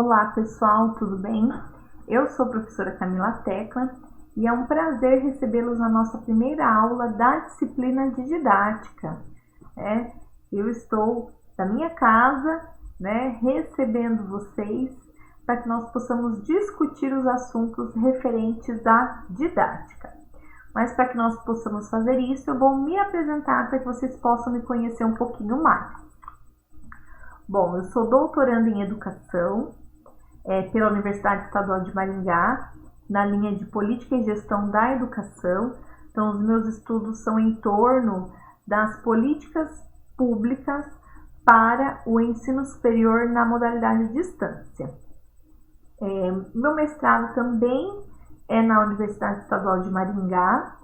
Olá pessoal, tudo bem? Eu sou a professora Camila Tecla e é um prazer recebê-los na nossa primeira aula da disciplina de didática. Eu estou da minha casa, recebendo vocês para que nós possamos discutir os assuntos referentes à didática. Mas para que nós possamos fazer isso, eu vou me apresentar para que vocês possam me conhecer um pouquinho mais. Bom, eu sou doutoranda em Educação pela Universidade Estadual de Maringá, na linha de Política e Gestão da Educação. Então, os meus estudos são em torno das políticas públicas para o ensino superior na modalidade de distância. Meu mestrado também é na Universidade Estadual de Maringá,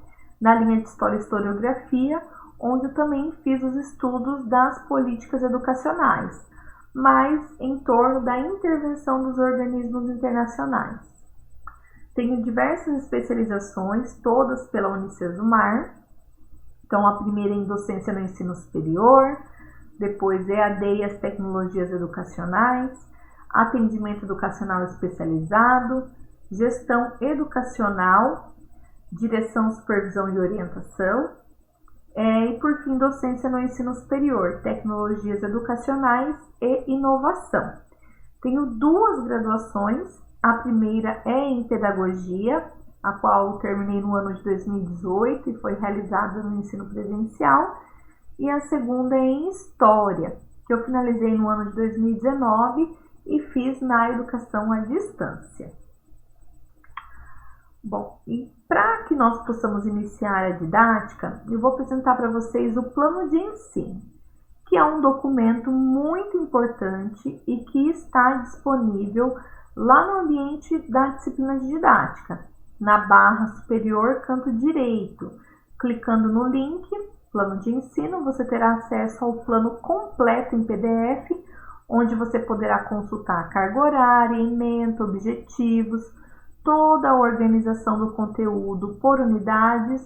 na linha de História e Historiografia, onde eu também fiz os estudos das políticas educacionais, mas em torno da intervenção dos organismos internacionais. Tenho diversas especializações, todas pela Unicesumar. Então, a primeira em docência no ensino superior, depois EAD e as tecnologias educacionais, atendimento educacional especializado, gestão educacional, direção, supervisão e orientação, e por fim, docência no ensino superior, tecnologias educacionais e inovação. Tenho duas graduações, a primeira é em pedagogia, a qual eu terminei no ano de 2018 e foi realizada no ensino presencial, e a segunda é em história, que eu finalizei no ano de 2019 e fiz na educação à distância. Bom, e para que nós possamos iniciar a didática, eu vou apresentar para vocês o plano de ensino, que é um documento muito importante e que está disponível lá no ambiente da disciplina de didática, na barra superior canto direito. Clicando no link, plano de ensino, você terá acesso ao plano completo em PDF, onde você poderá consultar a carga horária, ementa, objetivos, toda a organização do conteúdo por unidades,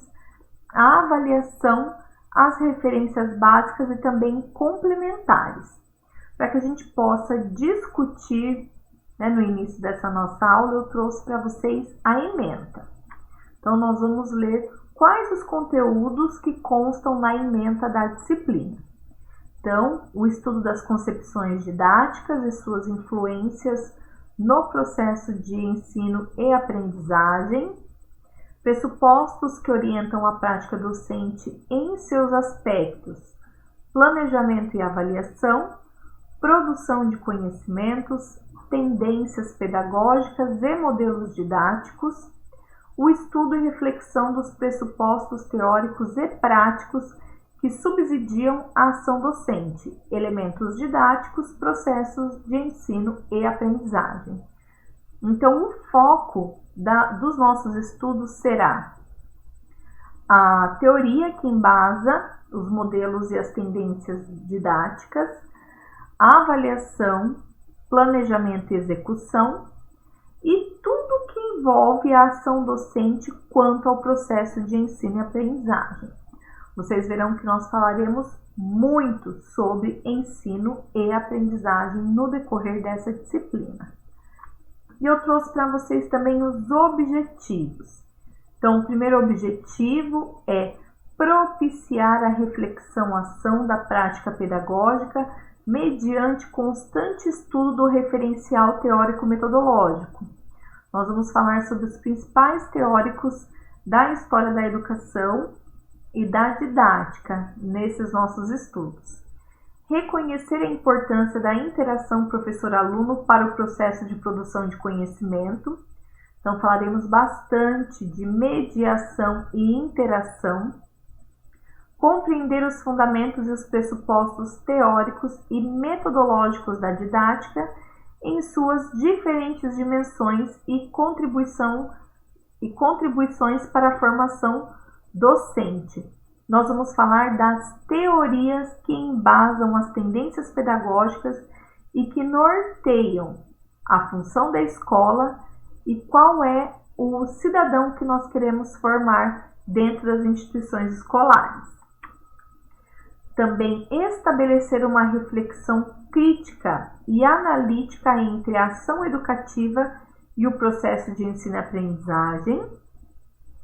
a avaliação, as referências básicas e também complementares, para que a gente possa discutir, no início dessa nossa aula, eu trouxe para vocês a ementa. Então, nós vamos ler quais os conteúdos que constam na ementa da disciplina. Então, o estudo das concepções didáticas e suas influências no processo de ensino e aprendizagem, pressupostos que orientam a prática docente em seus aspectos, planejamento e avaliação, produção de conhecimentos, tendências pedagógicas e modelos didáticos, o estudo e reflexão dos pressupostos teóricos e práticos que subsidiam a ação docente, elementos didáticos, processos de ensino e aprendizagem. Então, o foco dos nossos estudos será a teoria que embasa os modelos e as tendências didáticas, a avaliação, planejamento e execução, e tudo que envolve a ação docente quanto ao processo de ensino e aprendizagem. Vocês verão que nós falaremos muito sobre ensino e aprendizagem no decorrer dessa disciplina. E eu trouxe para vocês também os objetivos. Então, o primeiro objetivo é propiciar a reflexão-ação da prática pedagógica mediante constante estudo do referencial teórico-metodológico. Nós vamos falar sobre os principais teóricos da história da educação e da didática nesses nossos estudos. Reconhecer a importância da interação professor-aluno para o processo de produção de conhecimento. Então, falaremos bastante de mediação e interação. Compreender os fundamentos e os pressupostos teóricos e metodológicos da didática em suas diferentes dimensões e contribuições para a formação docente. Nós vamos falar das teorias que embasam as tendências pedagógicas e que norteiam a função da escola e qual é o cidadão que nós queremos formar dentro das instituições escolares. Também estabelecer uma reflexão crítica e analítica entre a ação educativa e o processo de ensino-aprendizagem.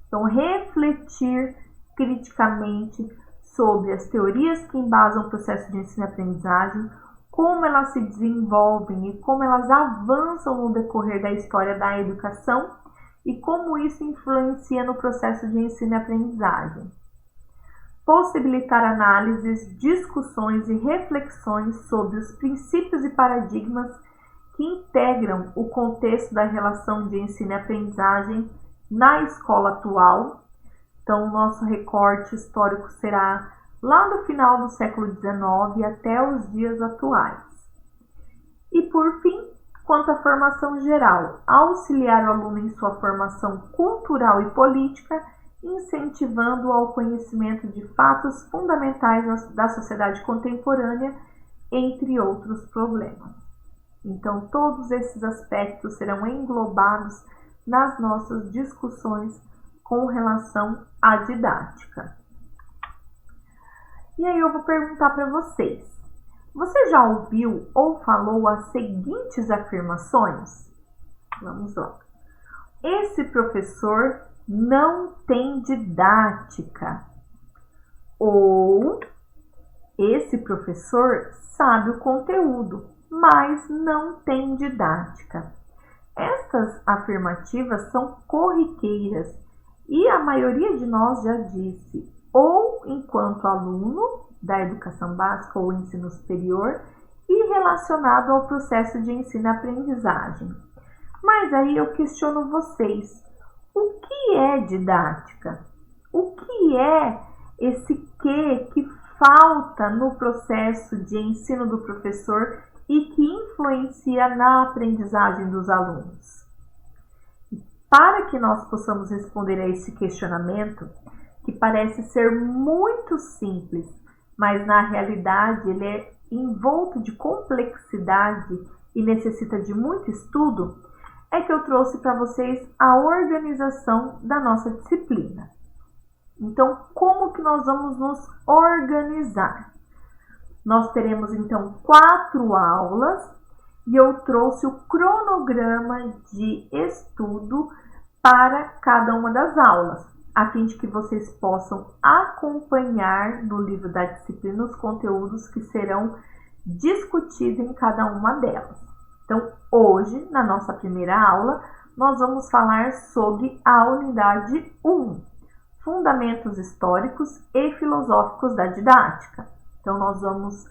Então, refletir criticamente sobre as teorias que embasam o processo de ensino-aprendizagem, como elas se desenvolvem e como elas avançam no decorrer da história da educação e como isso influencia no processo de ensino-aprendizagem. Possibilitar análises, discussões e reflexões sobre os princípios e paradigmas que integram o contexto da relação de ensino e aprendizagem na escola atual. Então, o nosso recorte histórico será lá do final do século XIX até os dias atuais. E, por fim, quanto à formação geral, auxiliar o aluno em sua formação cultural e política, incentivando ao conhecimento de fatos fundamentais da sociedade contemporânea, entre outros problemas. Então, todos esses aspectos serão englobados nas nossas discussões com relação à didática. E aí eu vou perguntar para vocês: você já ouviu ou falou as seguintes afirmações? Vamos lá. Esse professor não tem didática. Ou esse professor sabe o conteúdo, mas não tem didática. Estas afirmativas são corriqueiras e a maioria de nós já disse, ou enquanto aluno da educação básica ou ensino superior e relacionado ao processo de ensino-aprendizagem. Mas aí eu questiono vocês: o que é didática? O que é esse que falta no processo de ensino do professor e que influencia na aprendizagem dos alunos? Para que nós possamos responder a esse questionamento, que parece ser muito simples, mas na realidade ele é envolto de complexidade e necessita de muito estudo, é que eu trouxe para vocês a organização da nossa disciplina. Então, como que nós vamos nos organizar? Nós teremos, então, 4 aulas e eu trouxe o cronograma de estudo para cada uma das aulas, a fim de que vocês possam acompanhar no livro da disciplina os conteúdos que serão discutidos em cada uma delas. Então, hoje, na nossa primeira aula, nós vamos falar sobre a unidade 1, Fundamentos Históricos e Filosóficos da Didática. Então, nós vamos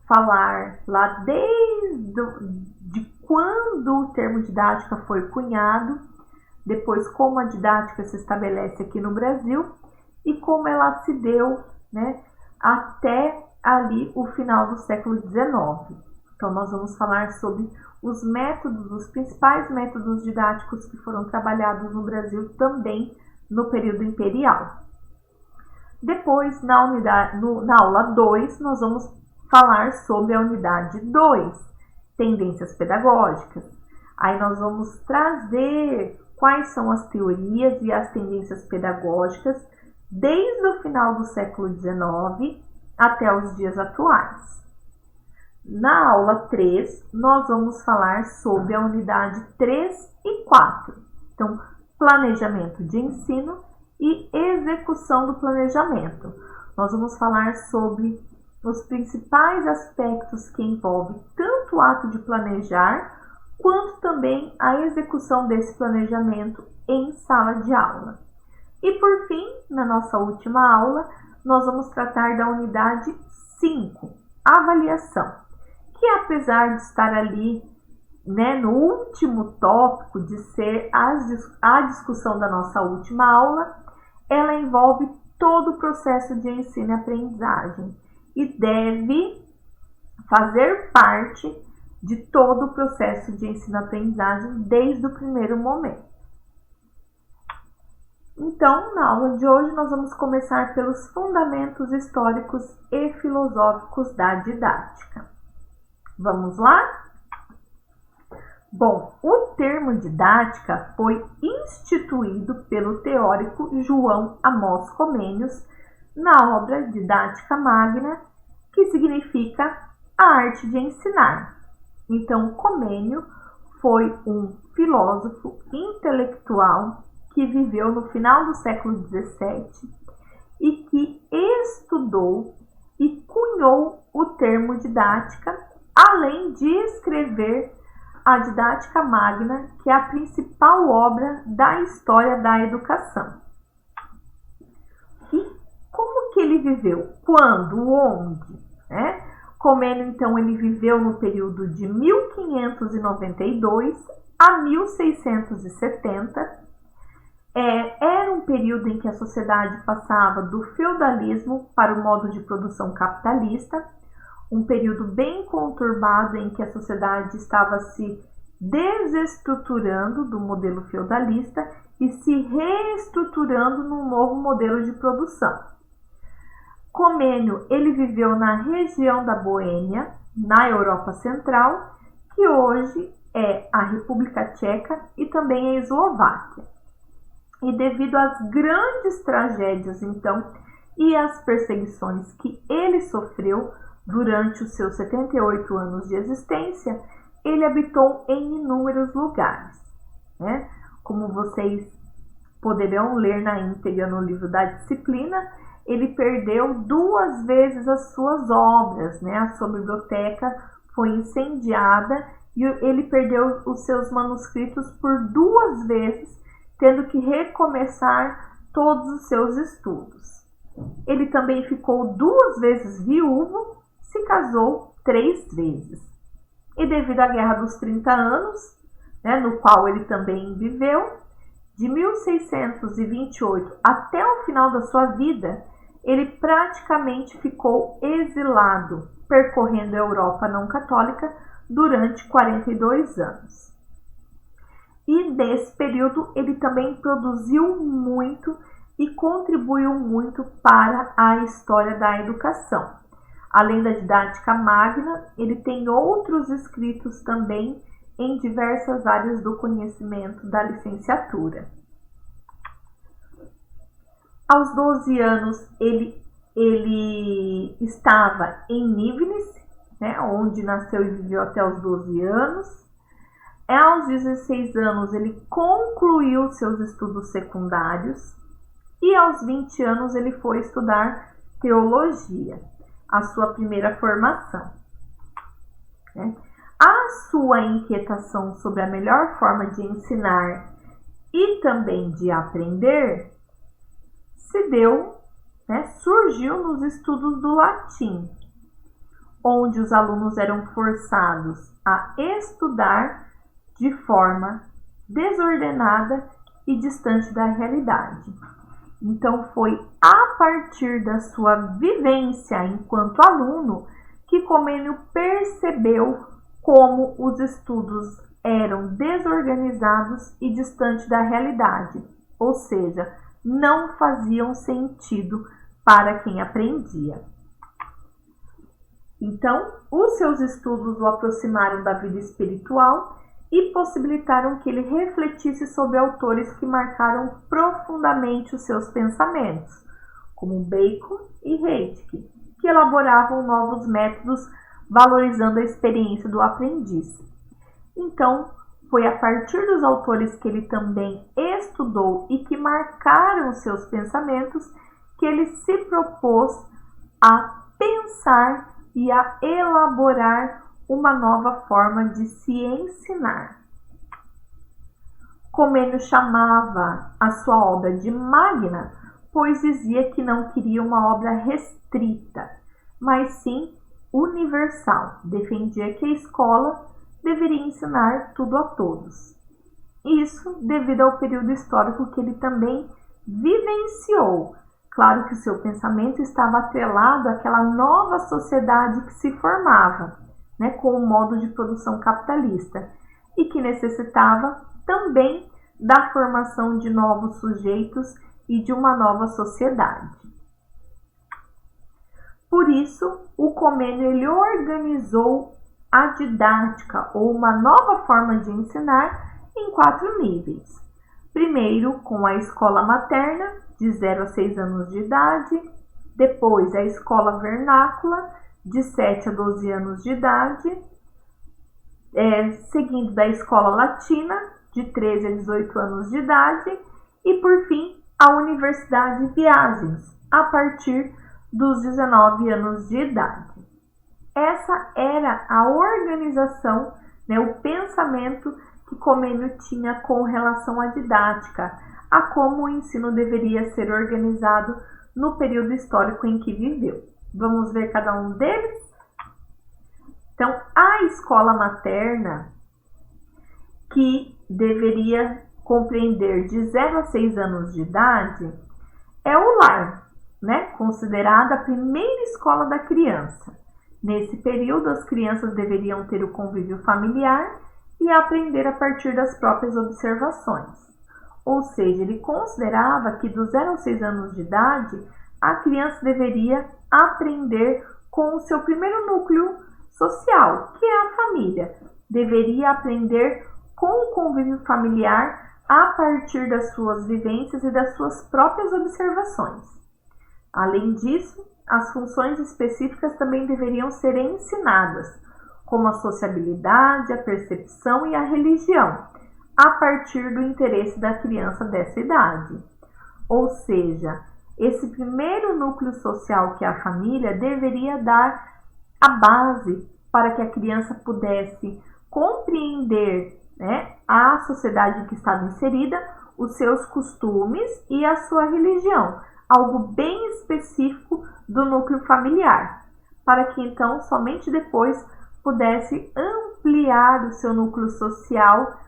falar lá desde quando o termo didática foi cunhado, depois como a didática se estabelece aqui no Brasil e como ela se deu, né, até ali o final do século XIX. Então, nós vamos falar sobre os métodos, os principais métodos didáticos que foram trabalhados no Brasil também no período imperial. Depois, na aula 2, nós vamos falar sobre a unidade 2, Tendências Pedagógicas. Aí nós vamos trazer quais são as teorias e as tendências pedagógicas desde o final do século XIX até os dias atuais. Na aula 3, nós vamos falar sobre a unidade 3 e 4. Então, planejamento de ensino e execução do planejamento. Nós vamos falar sobre os principais aspectos que envolvem tanto o ato de planejar, quanto também a execução desse planejamento em sala de aula. E por fim, na nossa última aula, nós vamos tratar da unidade 5, avaliação, que apesar de estar ali, né, no último tópico de ser a discussão da nossa última aula, ela envolve todo o processo de ensino e aprendizagem e deve fazer parte de todo o processo de ensino e aprendizagem desde o primeiro momento. Então, na aula de hoje, nós vamos começar pelos fundamentos históricos e filosóficos da didática. Vamos lá? Bom, o termo didática foi instituído pelo teórico João Amós Comênios na obra Didática Magna que significa a arte de ensinar. Então, Comênio foi um filósofo intelectual que viveu no final do século XVII e que estudou e cunhou o termo didática, além de escrever a Didática Magna, que é a principal obra da história da educação. E como que ele viveu? Quando? Onde? Comênio, então, ele viveu no período de 1592 a 1670. Era um período em que a sociedade passava do feudalismo para o modo de produção capitalista, um período bem conturbado em que a sociedade estava se desestruturando do modelo feudalista e se reestruturando num novo modelo de produção. Comênio, ele viveu na região da Boêmia, na Europa Central, que hoje é a República Tcheca e também a Eslováquia. E devido às grandes tragédias, então, e às perseguições que ele sofreu durante os seus 78 anos de existência, ele habitou em inúmeros lugares. Como vocês poderão ler na íntegra no livro da Disciplina, ele perdeu 2 vezes as suas obras, A sua biblioteca foi incendiada e ele perdeu os seus manuscritos por 2 vezes, tendo que recomeçar todos os seus estudos. Ele também ficou 2 vezes viúvo, se casou 3 vezes. E devido à Guerra dos 30 Anos, no qual ele também viveu, de 1628 até o final da sua vida, ele praticamente ficou exilado, percorrendo a Europa não católica durante 42 anos. E nesse período ele também produziu muito e contribuiu muito para a história da educação. Além da Didática Magna, ele tem outros escritos também em diversas áreas do conhecimento da licenciatura. Aos 12 anos, ele estava em Nivelles, onde nasceu e viveu até os 12 anos. Aos 16 anos, ele concluiu seus estudos secundários e aos 20 anos ele foi estudar teologia, a sua primeira formação. A sua inquietação sobre a melhor forma de ensinar e também de aprender surgiu nos estudos do latim, onde os alunos eram forçados a estudar de forma desordenada e distante da realidade. Então, foi a partir da sua vivência enquanto aluno que Comênio percebeu como os estudos eram desorganizados e distantes da realidade, ou seja, não faziam sentido para quem aprendia. Então, os seus estudos o aproximaram da vida espiritual e possibilitaram que ele refletisse sobre autores que marcaram profundamente os seus pensamentos, como Bacon e Heidegger, que elaboravam novos métodos valorizando a experiência do aprendiz. Então, foi a partir dos autores que ele também estudou e que marcaram os seus pensamentos que ele se propôs a pensar e a elaborar uma nova forma de se ensinar. Comênio chamava a sua obra de magna, pois dizia que não queria uma obra restrita, mas sim universal. Defendia que a escola deveria ensinar tudo a todos. Isso devido ao período histórico que ele também vivenciou. Claro que o seu pensamento estava atrelado àquela nova sociedade que se formava, com o modo de produção capitalista, e que necessitava também da formação de novos sujeitos e de uma nova sociedade. Por isso, o Comênio ele organizou a didática, ou uma nova forma de ensinar, em 4 níveis. Primeiro, com a escola materna, de 0 a 6 anos de idade. Depois, a escola vernácula, de 7 a 12 anos de idade, seguindo da escola latina, de 13 a 18 anos de idade, e por fim a Universidade Viagens, a partir dos 19 anos de idade. Essa era a organização, o pensamento que Comênio tinha com relação à didática, a como o ensino deveria ser organizado no período histórico em que viveu. Vamos ver cada um deles? Então, a escola materna, que deveria compreender de 0 a 6 anos de idade, é o lar, considerada a primeira escola da criança. Nesse período, as crianças deveriam ter o convívio familiar e aprender a partir das próprias observações. Ou seja, ele considerava que dos 0 aos 6 anos de idade, a criança deveria aprender com o seu primeiro núcleo social, que é a família. Deveria aprender com o convívio familiar a partir das suas vivências e das suas próprias observações. Além disso, as funções específicas também deveriam ser ensinadas, como a sociabilidade, a percepção e a religião, a partir do interesse da criança dessa idade. Ou seja, esse primeiro núcleo social, que é a família, deveria dar a base para que a criança pudesse compreender a sociedade em que estava inserida, os seus costumes e a sua religião, algo bem específico do núcleo familiar, para que então somente depois pudesse ampliar o seu núcleo social,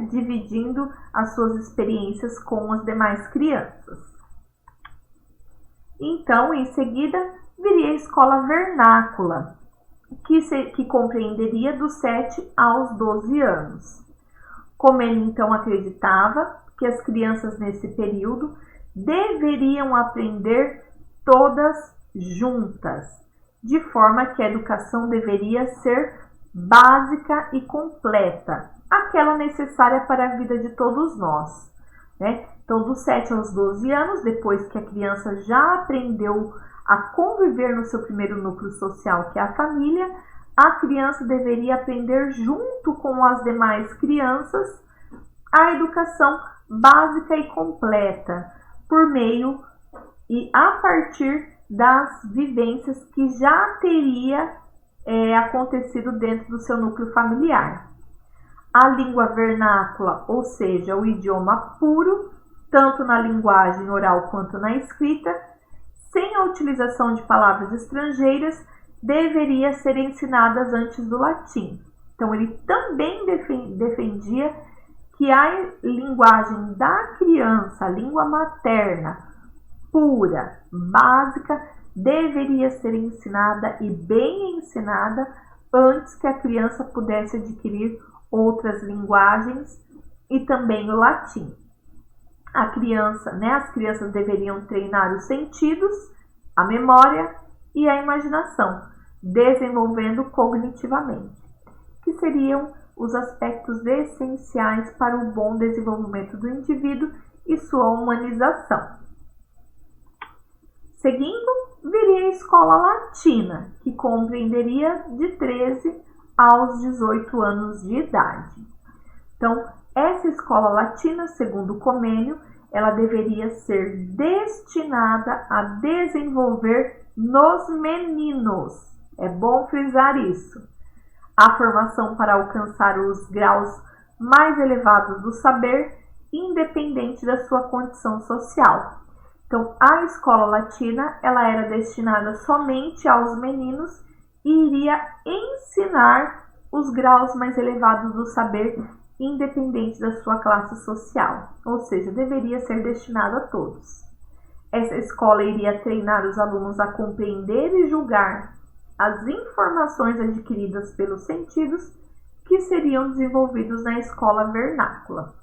dividindo as suas experiências com as demais crianças. Então, em seguida, viria a escola vernácula, que compreenderia dos 7 aos 12 anos. Comênio, então, acreditava que as crianças nesse período deveriam aprender todas juntas, de forma que a educação deveria ser básica e completa, aquela necessária para a vida de todos nós. Então, dos 7 aos 12 anos, depois que a criança já aprendeu a conviver no seu primeiro núcleo social, que é a família, a criança deveria aprender junto com as demais crianças a educação básica e completa, por meio e a partir das vivências que já teria acontecido dentro do seu núcleo familiar. A língua vernácula, ou seja, o idioma puro, tanto na linguagem oral quanto na escrita, sem a utilização de palavras estrangeiras, deveria ser ensinadas antes do latim. Então, ele também defendia que a linguagem da criança, a língua materna, pura, básica, deveria ser ensinada e bem ensinada antes que a criança pudesse adquirir outras linguagens e também o latim. As crianças deveriam treinar os sentidos, a memória e a imaginação, desenvolvendo cognitivamente, que seriam os aspectos essenciais para o bom desenvolvimento do indivíduo e sua humanização. Seguindo, viria a escola latina, que compreenderia de 13 aos 18 anos de idade. Então, essa escola latina, segundo Comênio, ela deveria ser destinada a desenvolver nos meninos. É bom frisar isso. A formação para alcançar os graus mais elevados do saber, independente da sua condição social. Então, a escola latina, ela era destinada somente aos meninos e iria ensinar os graus mais elevados do saber, independente da sua classe social, ou seja, deveria ser destinada a todos. Essa escola iria treinar os alunos a compreender e julgar as informações adquiridas pelos sentidos que seriam desenvolvidos na escola vernácula.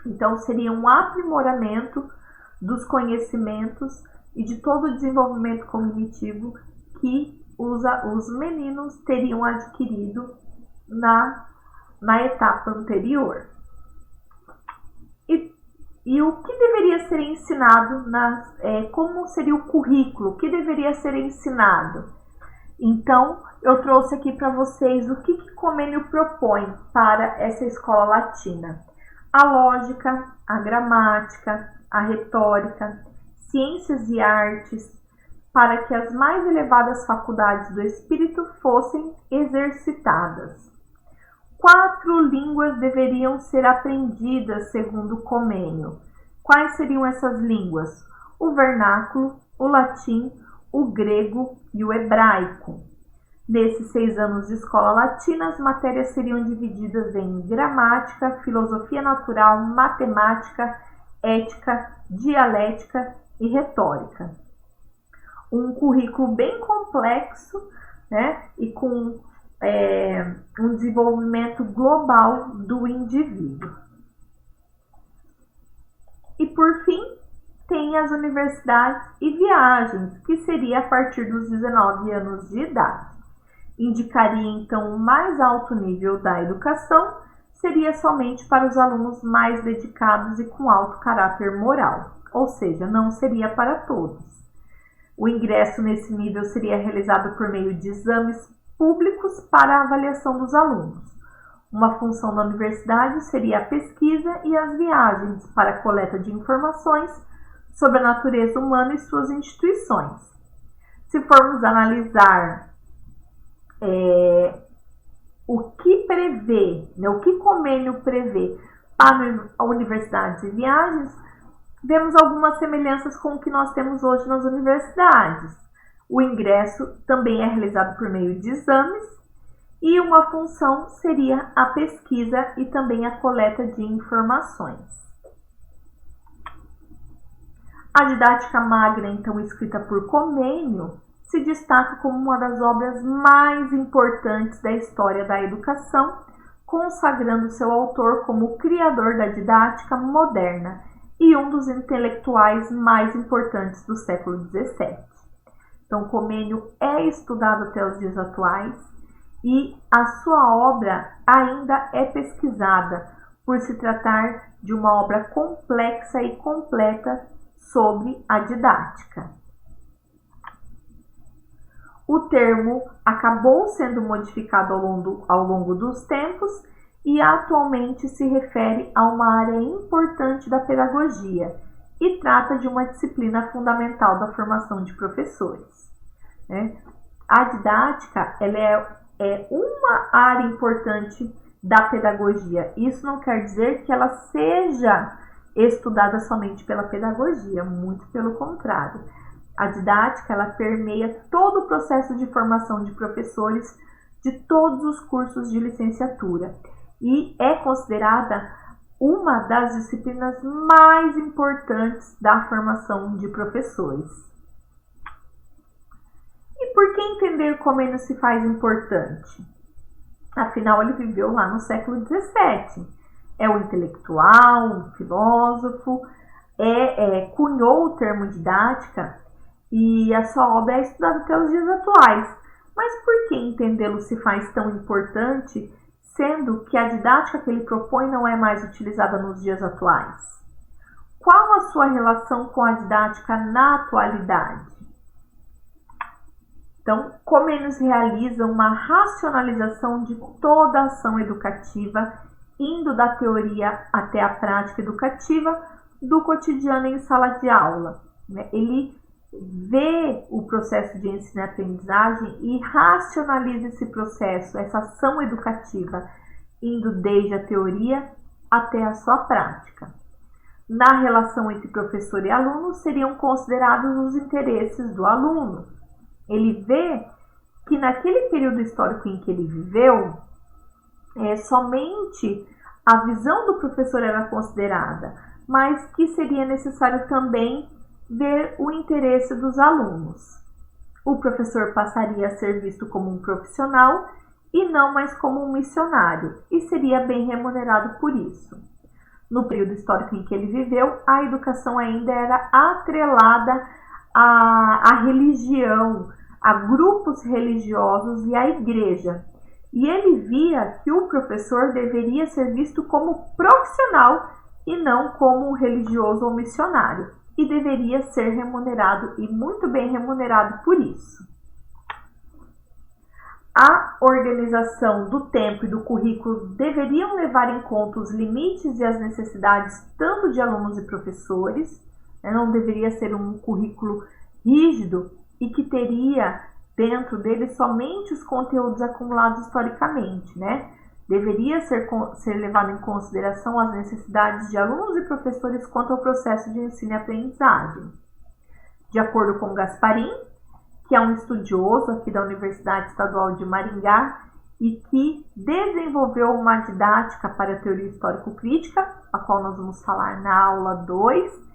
Então, seria um aprimoramento dos conhecimentos e de todo o desenvolvimento cognitivo que os meninos teriam adquirido na etapa anterior. E o que deveria ser ensinado, como seria o currículo, o que deveria ser ensinado? Então, eu trouxe aqui para vocês o que Comênio propõe para essa escola latina. A lógica, a gramática, a retórica, ciências e artes, para que as mais elevadas faculdades do espírito fossem exercitadas. 4 línguas deveriam ser aprendidas segundo Comênio. Quais seriam essas línguas? O vernáculo, o latim, o grego e o hebraico. Nesses 6 anos de escola latina, as matérias seriam divididas em gramática, filosofia natural, matemática, ética, dialética e retórica. Um currículo bem complexo, né, e com um desenvolvimento global do indivíduo. E por fim, tem as universidades e viagens, que seria a partir dos 19 anos de idade. Indicaria então o mais alto nível da educação, seria somente para os alunos mais dedicados e com alto caráter moral, ou seja, não seria para todos. O ingresso nesse nível seria realizado por meio de exames públicos para a avaliação dos alunos. Uma função da universidade seria a pesquisa e as viagens para a coleta de informações sobre a natureza humana e suas instituições. Se formos analisar o que prevê, né, o que Comênio prevê para universidades e viagens, vemos algumas semelhanças com o que nós temos hoje nas universidades. O ingresso também é realizado por meio de exames e uma função seria a pesquisa e também a coleta de informações. A didática magna, então escrita por Comênio, se destaca como uma das obras mais importantes da história da educação, consagrando seu autor como o criador da didática moderna e um dos intelectuais mais importantes do século XVII. Então, Comênio é estudado até os dias atuais e a sua obra ainda é pesquisada, por se tratar de uma obra complexa e completa sobre a didática. O termo acabou sendo modificado ao longo dos tempos e atualmente se refere a uma área importante da pedagogia e trata de uma disciplina fundamental da formação de professores. A didática ela é uma área importante da pedagogia. Isso não quer dizer que ela seja estudada somente pela pedagogia, muito pelo contrário. A didática ela permeia todo o processo de formação de professores de todos os cursos de licenciatura e é considerada uma das disciplinas mais importantes da formação de professores. E por que entender Comênio se faz importante? Afinal, ele viveu lá no século XVII. É um intelectual, um filósofo, cunhou o termo didática e a sua obra é estudada até os dias atuais. Mas por que entendê-lo se faz tão importante, sendo que a didática que ele propõe não é mais utilizada nos dias atuais? Qual a sua relação com a didática na atualidade? Então, Comênio realiza uma racionalização de toda a ação educativa, indo da teoria até a prática educativa, do cotidiano em sala de aula. Ele vê o processo de ensino e aprendizagem e racionaliza esse processo, essa ação educativa, indo desde a teoria até a sua prática. Na relação entre professor e aluno, seriam considerados os interesses do aluno. Ele vê que naquele período histórico em que ele viveu, somente a visão do professor era considerada, mas que seria necessário também ver o interesse dos alunos. O professor passaria a ser visto como um profissional e não mais como um missionário, e seria bem remunerado por isso. No período histórico em que ele viveu, a educação ainda era atrelada à religião, a grupos religiosos e à igreja. E ele via que o professor deveria ser visto como profissional e não como um religioso ou missionário, e deveria ser remunerado e muito bem remunerado por isso. A organização do tempo e do currículo deveriam levar em conta os limites e as necessidades tanto de alunos e professores, né? Não deveria ser um currículo rígido e que teria dentro dele somente os conteúdos acumulados historicamente, né? Deveria ser levado em consideração as necessidades de alunos e professores quanto ao processo de ensino e aprendizagem. De acordo com Gasparim, que é um estudioso aqui da Universidade Estadual de Maringá e que desenvolveu uma didática para a teoria histórico-crítica, a qual nós vamos falar na aula 2,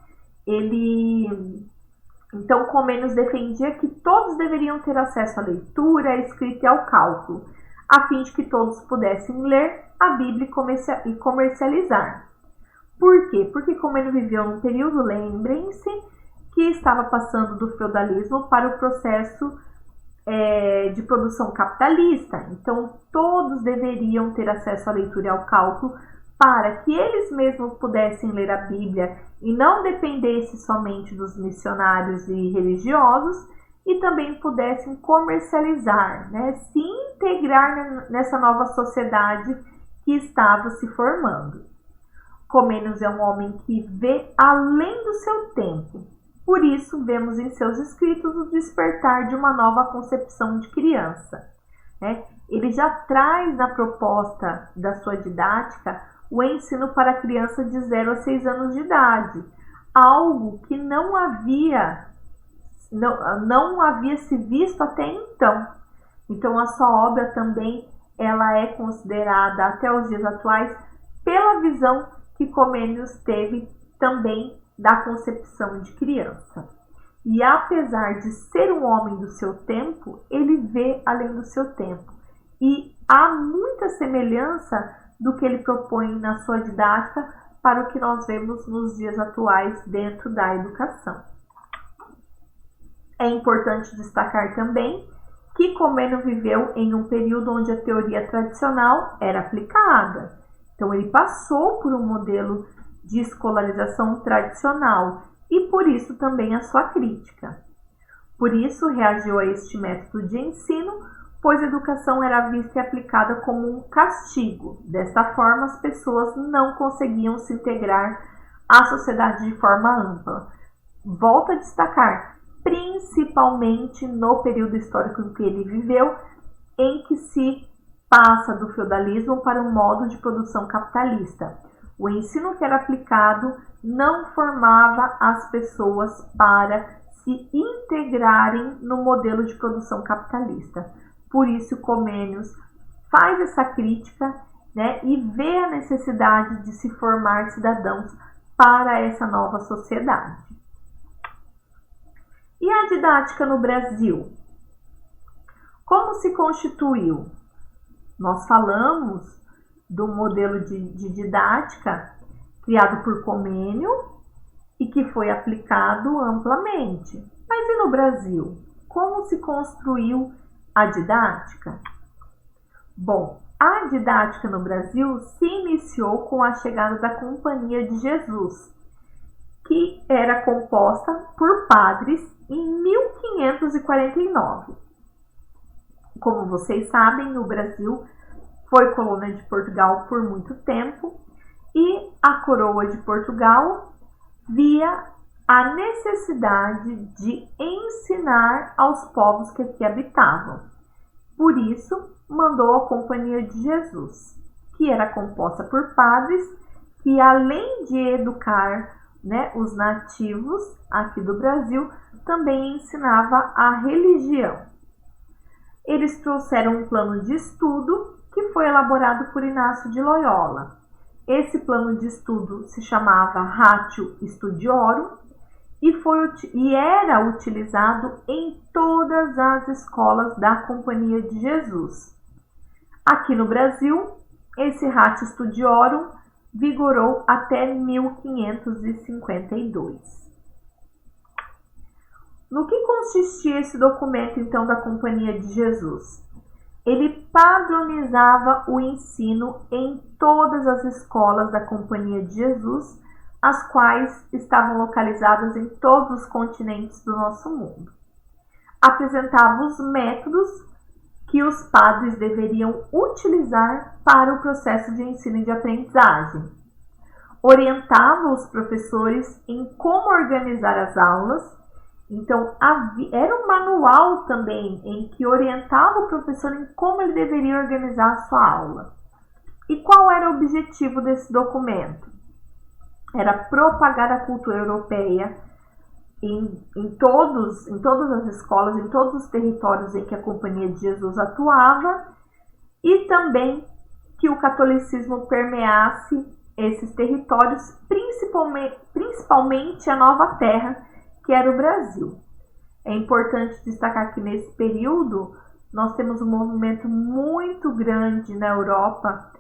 então, Comênios defendia que todos deveriam ter acesso à leitura, à escrita e ao cálculo, a fim de que todos pudessem ler a Bíblia e comercializar. Por quê? Porque Comênio viveu num período, lembrem-se, que estava passando do feudalismo para o processo de produção capitalista. Então, todos deveriam ter acesso à leitura e ao cálculo para que eles mesmos pudessem ler a Bíblia e não dependesse somente dos missionários e religiosos, e também pudessem comercializar, né? Se integrar nessa nova sociedade que estava se formando. Comênios é um homem que vê além do seu tempo. Por isso, vemos em seus escritos o despertar de uma nova concepção de criança, né? Ele já traz na proposta da sua didática o ensino para a criança de 0 a 6 anos de idade, algo que não havia se visto até então. Então, a sua obra também ela é considerada até os dias atuais pela visão que Comênios teve também da concepção de criança. E apesar de ser um homem do seu tempo, ele vê além do seu tempo. E há muita semelhança do que ele propõe na sua didática para o que nós vemos nos dias atuais dentro da educação. É importante destacar também que Comênio viveu em um período onde a teoria tradicional era aplicada. Então, ele passou por um modelo de escolarização tradicional e, por isso, também a sua crítica. Por isso, reagiu a este método de ensino, pois a educação era vista e aplicada como um castigo. Desta forma, as pessoas não conseguiam se integrar à sociedade de forma ampla. Volto a destacar, principalmente no período histórico em que ele viveu, em que se passa do feudalismo para um modo de produção capitalista. O ensino que era aplicado não formava as pessoas para se integrarem no modelo de produção capitalista. Por isso, Comênios faz essa crítica, né, e vê a necessidade de se formar cidadãos para essa nova sociedade. E a didática no Brasil? Como se constituiu? Nós falamos do modelo de didática criado por Comênio e que foi aplicado amplamente. Mas e no Brasil? Como se construiu a didática? Bom, a didática no Brasil se iniciou com a chegada da Companhia de Jesus, que era composta por padres em 1549. Como vocês sabem, o Brasil foi colônia de Portugal por muito tempo e a coroa de Portugal via a necessidade de ensinar aos povos que aqui habitavam. Por isso, mandou a Companhia de Jesus, que era composta por padres que, além de educar, né, os nativos aqui do Brasil, também ensinava a religião. Eles trouxeram um plano de estudo que foi elaborado por Inácio de Loyola. Esse plano de estudo se chamava Ratio Studiorum e era utilizado em todas as escolas da Companhia de Jesus. Aqui no Brasil, esse Ratio Studiorum vigorou até 1552. No que consistia esse documento, então, da Companhia de Jesus? Ele padronizava o ensino em todas as escolas da Companhia de Jesus, as quais estavam localizadas em todos os continentes do nosso mundo. Apresentava os métodos que os padres deveriam utilizar para o processo de ensino e de aprendizagem. Orientava os professores em como organizar as aulas. Então, era um manual também em que orientava o professor em como ele deveria organizar a sua aula. E qual era o objetivo desse documento? Era propagar a cultura europeia em todas as escolas, em todos os territórios em que a Companhia de Jesus atuava, e também que o catolicismo permeasse esses territórios, principalmente a nova terra, que era o Brasil. É importante destacar que nesse período nós temos um movimento muito grande na Europa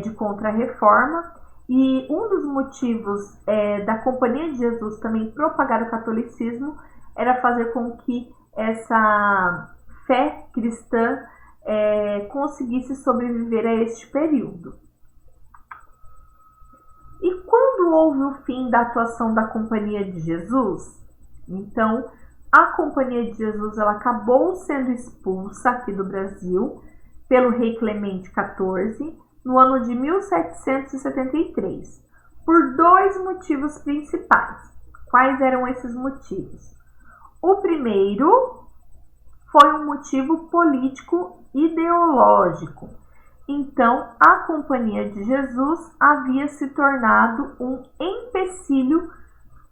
de contra-reforma, e um dos motivos da Companhia de Jesus também propagar o catolicismo era fazer com que essa fé cristã conseguisse sobreviver a este período. E quando houve o fim da atuação da Companhia de Jesus, então a Companhia de Jesus ela acabou sendo expulsa aqui do Brasil pelo rei Clemente XIV no ano de 1773, por dois motivos principais. Quais eram esses motivos? O primeiro foi um motivo político ideológico. Então, a Companhia de Jesus havia se tornado um empecilho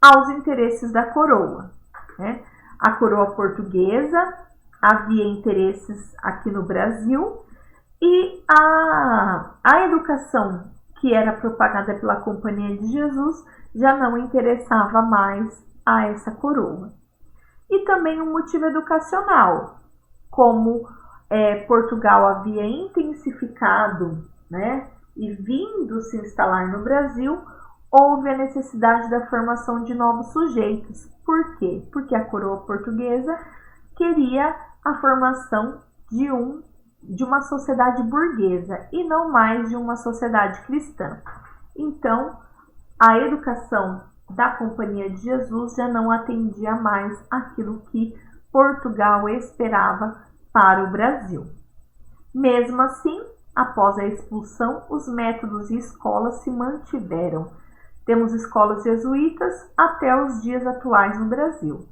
aos interesses da coroa, né? A coroa portuguesa havia interesses aqui no Brasil, e a educação que era propagada pela Companhia de Jesus já não interessava mais a essa coroa. E também um motivo educacional, como Portugal havia intensificado, né, e vindo se instalar no Brasil, houve a necessidade da formação de novos sujeitos. Por quê? Porque a coroa portuguesa queria a formação de uma sociedade burguesa e não mais de uma sociedade cristã. Então, a educação da Companhia de Jesus já não atendia mais aquilo que Portugal esperava para o Brasil. Mesmo assim, após a expulsão, os métodos e escolas se mantiveram. Temos escolas jesuítas até os dias atuais no Brasil.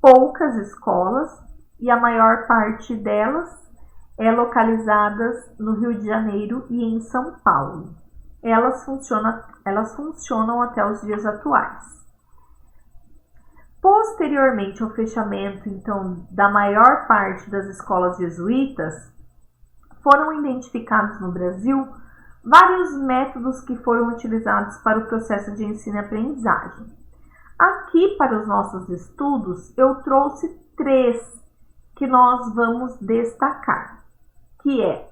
Poucas escolas, e a maior parte delas localizadas no Rio de Janeiro e em São Paulo. Elas funcionam até os dias atuais. Posteriormente ao fechamento, então, da maior parte das escolas jesuítas, foram identificados no Brasil vários métodos que foram utilizados para o processo de ensino e aprendizagem. Aqui, para os nossos estudos, eu trouxe 3 que nós vamos destacar, que é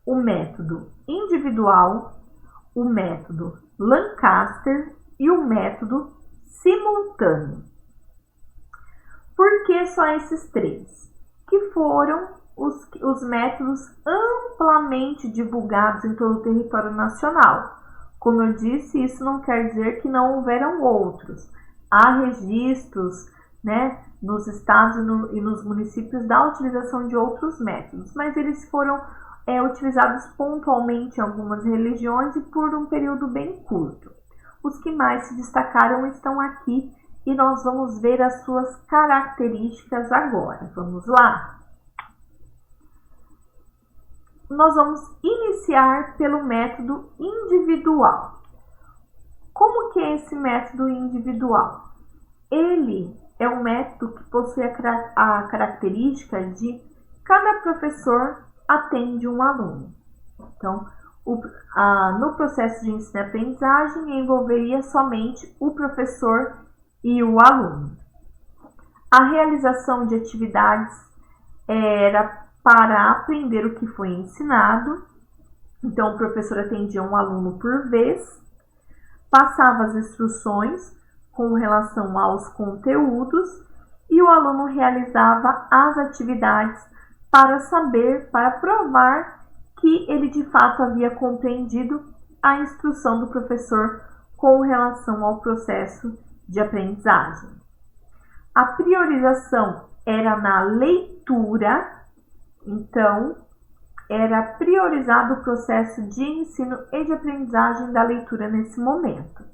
o método individual, o método Lancaster e o método simultâneo. Por que só esses 3? Que foram os métodos amplamente divulgados em todo o território nacional. Como eu disse, isso não quer dizer que não houveram outros. Há registros, né, nos estados e nos municípios da utilização de outros métodos, mas eles foram utilizados pontualmente em algumas religiões e por um período bem curto. Os que mais se destacaram estão aqui e nós vamos ver as suas características agora. Vamos lá? Nós vamos iniciar pelo método individual. Como que é esse método individual? Ele é um método que possui a característica de cada professor atende um aluno. Então, no processo de ensino e aprendizagem, envolveria somente o professor e o aluno. A realização de atividades era para aprender o que foi ensinado. Então, o professor atendia um aluno por vez, passava as instruções com relação aos conteúdos e o aluno realizava as atividades para provar que ele de fato havia compreendido a instrução do professor com relação ao processo de aprendizagem. A priorização era na leitura Então, era priorizado o processo de ensino e de aprendizagem da leitura nesse momento.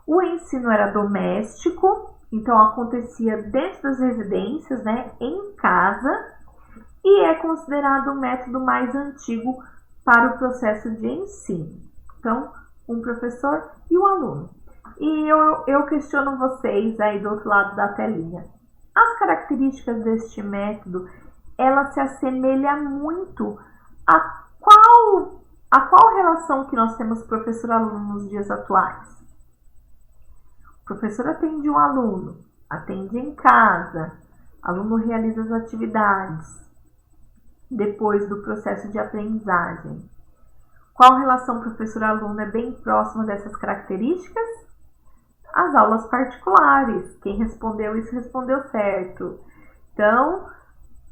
O ensino era doméstico, então acontecia dentro das residências, né, em casa, e é considerado o método mais antigo para o processo de ensino. Então, um professor e um aluno. E eu questiono vocês aí do outro lado da telinha. As características deste método, ela se assemelha muito a qual relação que nós temos professor-aluno nos dias atuais? O professor atende um aluno, atende em casa, aluno realiza as atividades, depois do processo de aprendizagem. Qual relação professor-aluno é bem próxima dessas características? As aulas particulares. Quem respondeu isso respondeu certo. Então,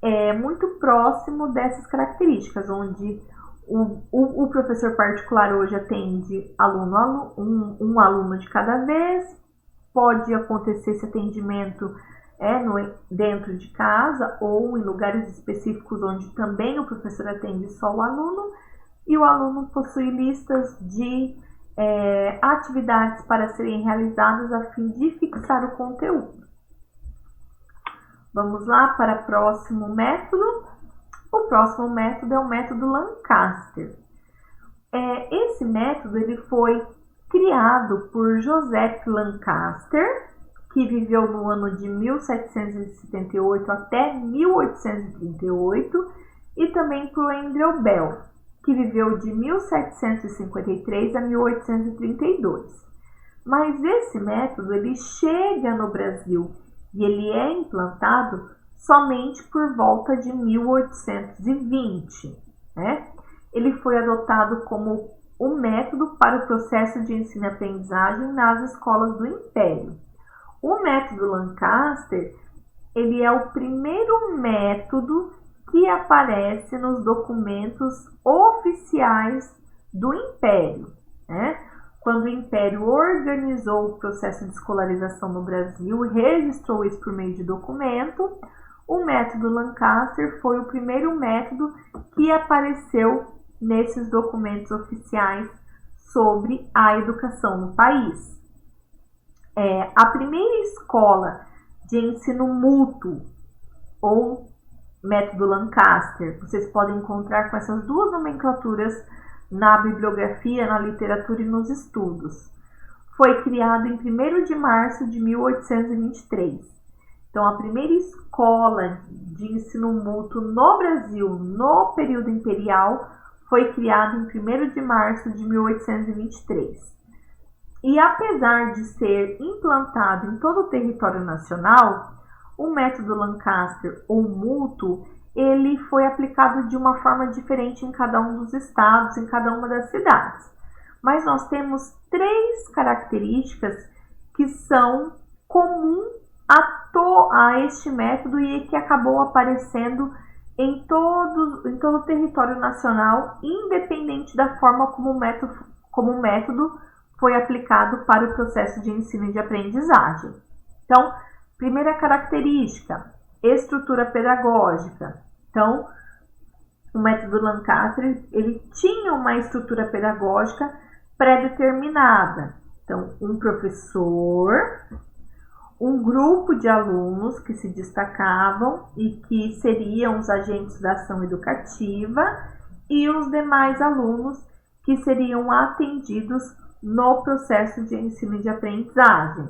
é muito próximo dessas características, onde o professor particular hoje atende um aluno de cada vez. Pode acontecer esse atendimento dentro de casa ou em lugares específicos onde também o professor atende só o aluno, e o aluno possui listas de atividades para serem realizadas a fim de fixar o conteúdo. Vamos lá para o próximo método. O próximo método é o método Lancaster. Esse método ele foi criado por Joseph Lancaster, que viveu no ano de 1778 até 1838, e também por Andrew Bell, que viveu de 1753 a 1832. Mas esse método ele chega no Brasil e ele é implantado somente por volta de 1820, né? Ele foi adotado como o método para o processo de ensino e aprendizagem nas escolas do Império. O método Lancaster, ele é o primeiro método que aparece nos documentos oficiais do Império, né? Quando o Império organizou o processo de escolarização no Brasil, registrou isso por meio de documento, o método Lancaster foi o primeiro método que apareceu nesses documentos oficiais sobre a educação no país. A primeira escola de ensino mútuo, ou método Lancaster, vocês podem encontrar com essas duas nomenclaturas na bibliografia, na literatura e nos estudos. Foi criado em 1º de março de 1823. Então, a primeira escola de ensino mútuo no Brasil, no período imperial, foi criada em 1º de março de 1823. E apesar de ser implantado em todo o território nacional, o método Lancaster ou mútuo, ele foi aplicado de uma forma diferente em cada um dos estados, em cada uma das cidades. Mas nós temos 3 características que são comuns a este método e que acabou aparecendo em todo o território nacional, independente da forma como o método foi aplicado para o processo de ensino e de aprendizagem. Então, primeira característica, estrutura pedagógica. Então, o método Lancaster, ele tinha uma estrutura pedagógica pré-determinada. Então, um professor, um grupo de alunos que se destacavam e que seriam os agentes da ação educativa e os demais alunos que seriam atendidos no processo de ensino e de aprendizagem.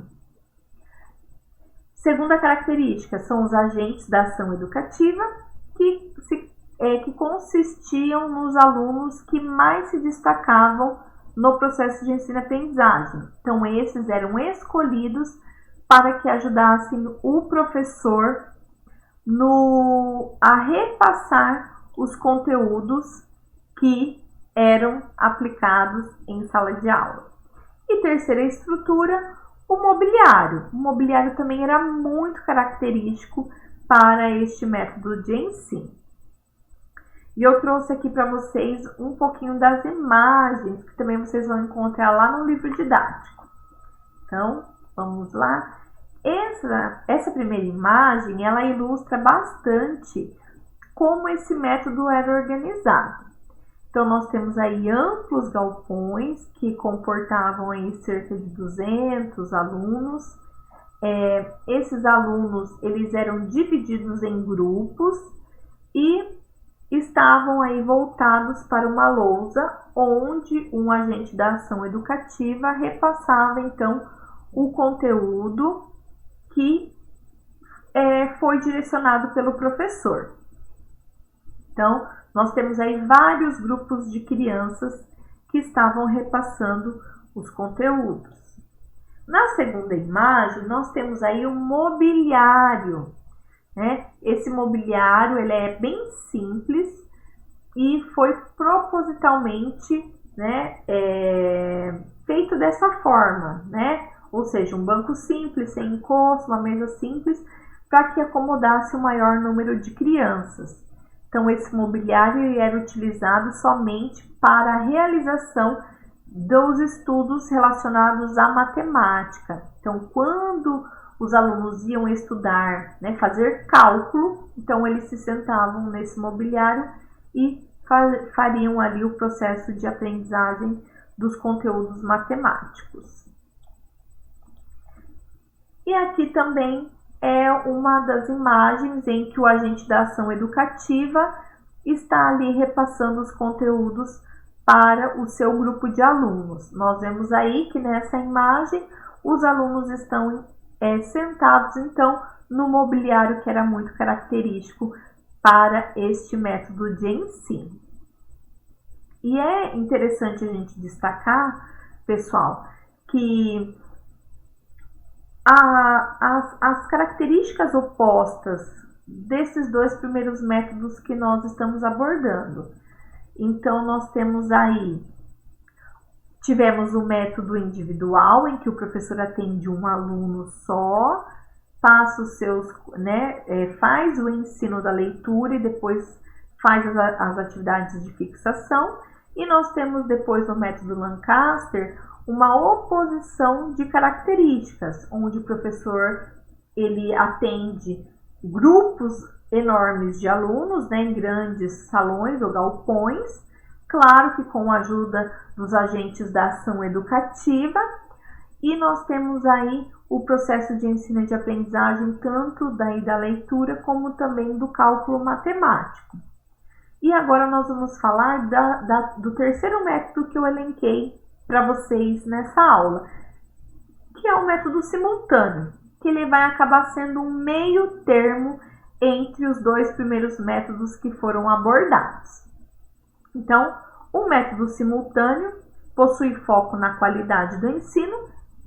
Segunda característica são os agentes da ação educativa, que consistiam nos alunos que mais se destacavam no processo de ensino e aprendizagem. Então, esses eram escolhidos para que ajudassem o professor a repassar os conteúdos que eram aplicados em sala de aula. E terceira estrutura, o mobiliário. O mobiliário também era muito característico para este método de ensino. E eu trouxe aqui para vocês um pouquinho das imagens, que também vocês vão encontrar lá no livro didático. Então, vamos lá. Essa primeira imagem, ela ilustra bastante como esse método era organizado. Então, nós temos aí amplos galpões que comportavam aí cerca de 200 alunos. Esses alunos, eles eram divididos em grupos e estavam aí voltados para uma lousa onde um agente da ação educativa repassava então o conteúdo que foi direcionado pelo professor. Então, nós temos aí vários grupos de crianças que estavam repassando os conteúdos. Na segunda imagem, nós temos aí o mobiliário, né? Esse mobiliário ele é bem simples e foi propositalmente, né, feito dessa forma, né? Ou seja, um banco simples, sem encosto, uma mesa simples, para que acomodasse o maior número de crianças. Então, esse mobiliário era utilizado somente para a realização dos estudos relacionados à matemática. Então, quando os alunos iam estudar, né, fazer cálculo, então eles se sentavam nesse mobiliário e fariam ali o processo de aprendizagem dos conteúdos matemáticos. E aqui também é uma das imagens em que o agente da ação educativa está ali repassando os conteúdos para o seu grupo de alunos. Nós vemos aí que nessa imagem os alunos estão sentados então no mobiliário que era muito característico para este método de ensino. E é interessante a gente destacar, pessoal, que as características opostas desses dois primeiros métodos que nós estamos abordando. Então, nós tivemos o método individual, em que o professor atende um aluno só, passa os seus, né, faz o ensino da leitura e depois faz as atividades de fixação. E nós temos depois no método Lancaster uma oposição de características, onde o professor ele atende grupos enormes de alunos, né, em grandes salões ou galpões, claro que com a ajuda dos agentes da ação educativa, e nós temos aí o processo de ensino e de aprendizagem tanto da leitura como também do cálculo matemático. E agora nós vamos falar do terceiro método que eu elenquei para vocês nessa aula, que é o método simultâneo, que ele vai acabar sendo um meio termo entre os dois primeiros métodos que foram abordados. Então, o método simultâneo possui foco na qualidade do ensino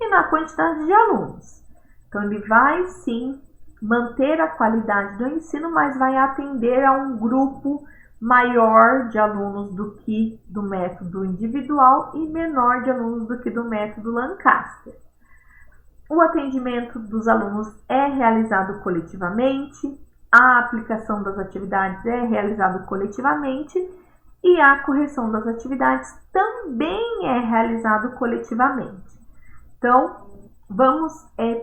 e na quantidade de alunos. Então, ele vai sim manter a qualidade do ensino, mas vai atender a um grupo maior de alunos do que do método individual e menor de alunos do que do método Lancaster. O atendimento dos alunos é realizado coletivamente, a aplicação das atividades é realizada coletivamente e a correção das atividades também é realizado coletivamente. Então, vamos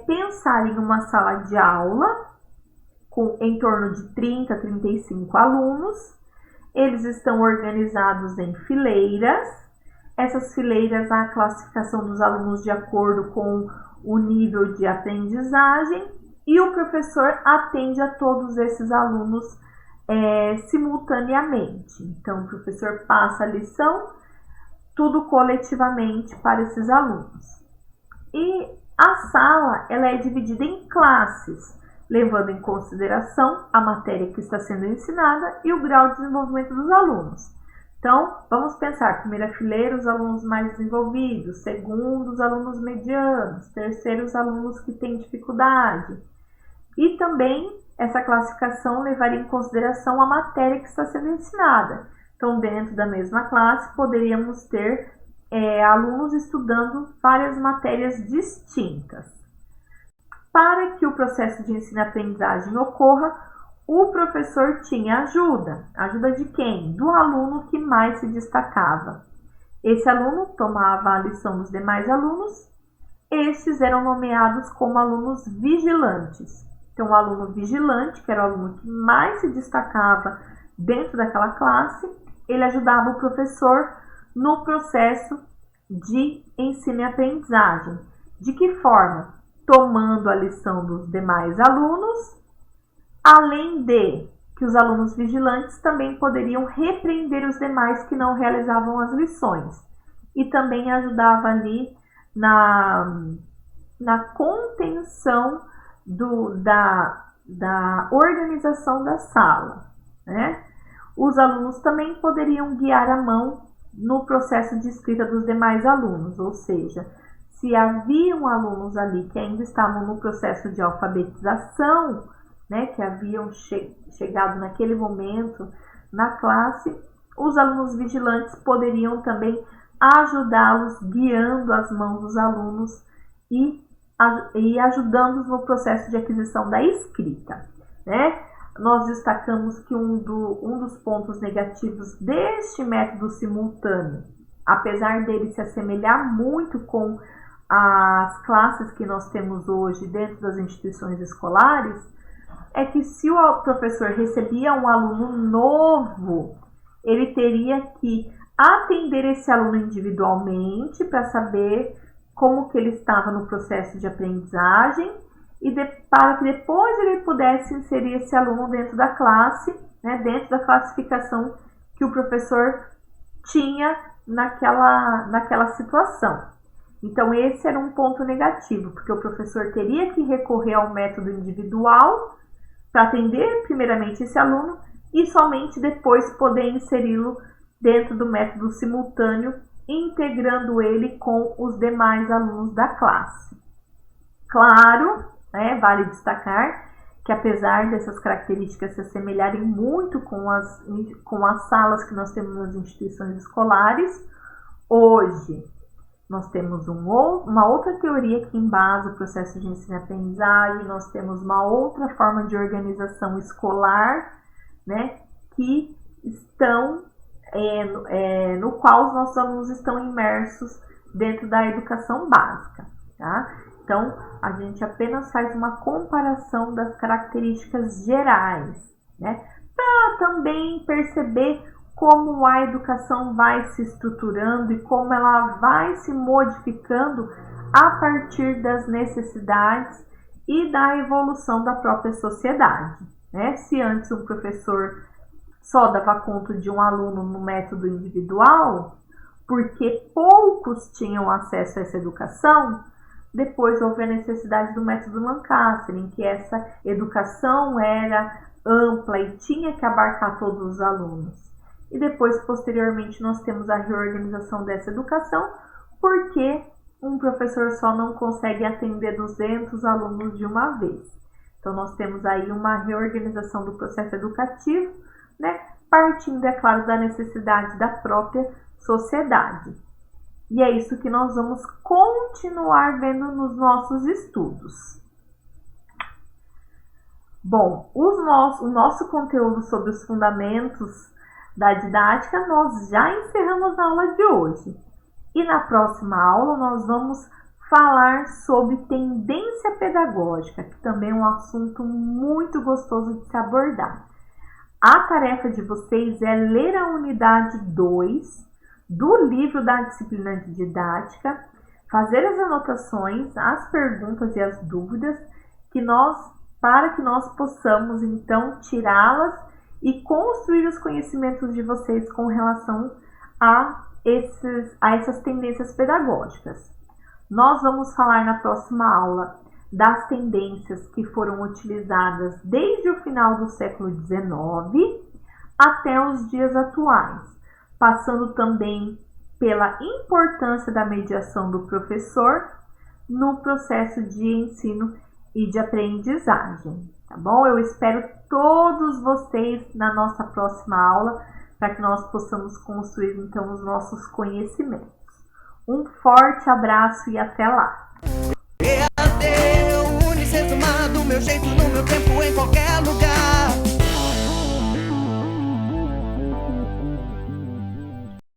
pensar em uma sala de aula com em torno de 30 a 35 alunos. Eles estão organizados em fileiras. Essas fileiras, há a classificação dos alunos de acordo com o nível de aprendizagem e o professor atende a todos esses alunos simultaneamente. Então, o professor passa a lição, tudo coletivamente para esses alunos. E a sala ela é dividida em classes, levando em consideração a matéria que está sendo ensinada e o grau de desenvolvimento dos alunos. Então, vamos pensar, primeira fileira, os alunos mais desenvolvidos, segundo, os alunos medianos, terceiro, os alunos que têm dificuldade. E também, essa classificação levaria em consideração a matéria que está sendo ensinada. Então, dentro da mesma classe, poderíamos ter alunos estudando várias matérias distintas. Para que o processo de ensino-aprendizagem ocorra, o professor tinha ajuda. Ajuda de quem? Do aluno que mais se destacava. Esse aluno tomava a lição dos demais alunos. Estes eram nomeados como alunos vigilantes. Então, o aluno vigilante, que era o aluno que mais se destacava dentro daquela classe, ele ajudava o professor no processo de ensino e aprendizagem. De que forma? Tomando a lição dos demais alunos, além de que os alunos vigilantes também poderiam repreender os demais que não realizavam as lições. E também ajudava ali na contenção da organização da sala, né? Os alunos também poderiam guiar a mão no processo de escrita dos demais alunos, ou seja, se haviam alunos ali que ainda estavam no processo de alfabetização, né, que haviam chegado naquele momento na classe, os alunos vigilantes poderiam também ajudá-los, guiando as mãos dos alunos e ajudando-os no processo de aquisição da escrita, né? Nós destacamos que um dos pontos negativos deste método simultâneo, apesar dele se assemelhar muito com as classes que nós temos hoje dentro das instituições escolares, é que se o professor recebia um aluno novo, ele teria que atender esse aluno individualmente para saber como que ele estava no processo de aprendizagem e para que depois ele pudesse inserir esse aluno dentro da classe, né, dentro da classificação que o professor tinha naquela situação. Então, esse era um ponto negativo, porque o professor teria que recorrer ao método individual para atender primeiramente esse aluno e somente depois poder inseri-lo dentro do método simultâneo, integrando ele com os demais alunos da classe. Claro, né, vale destacar que apesar dessas características se assemelharem muito com as salas que nós temos nas instituições escolares, hoje nós temos uma outra teoria que embasa o processo de ensino e aprendizagem, nós temos uma outra forma de organização escolar, né, que estão no qual os nossos alunos estão imersos dentro da educação básica, tá? Então, a gente apenas faz uma comparação das características gerais, né? Para também perceber como a educação vai se estruturando e como ela vai se modificando a partir das necessidades e da evolução da própria sociedade, né? Se antes um professor só dava conta de um aluno no método individual, porque poucos tinham acesso a essa educação, depois houve a necessidade do método Lancaster, em que essa educação era ampla e tinha que abarcar todos os alunos. E depois, posteriormente, nós temos a reorganização dessa educação, porque um professor só não consegue atender 200 alunos de uma vez. Então, nós temos aí uma reorganização do processo educativo, né, partindo, é claro, da necessidade da própria sociedade. E é isso que nós vamos continuar vendo nos nossos estudos. Bom, o nosso conteúdo sobre os fundamentos da didática nós já encerramos na aula de hoje. E na próxima aula nós vamos falar sobre tendência pedagógica, que também é um assunto muito gostoso de se abordar. A tarefa de vocês é ler a unidade 2 do livro da disciplina de didática, fazer as anotações, as perguntas e as dúvidas para que nós possamos então tirá-las e construir os conhecimentos de vocês com relação a essas tendências pedagógicas. Nós vamos falar na próxima aula das tendências que foram utilizadas desde o final do século XIX até os dias atuais, passando também pela importância da mediação do professor no processo de ensino e de aprendizagem, tá bom? Eu espero todos vocês na nossa próxima aula para que nós possamos construir então os nossos conhecimentos. Um forte abraço e até lá! Do meu jeito, no meu tempo, em qualquer lugar.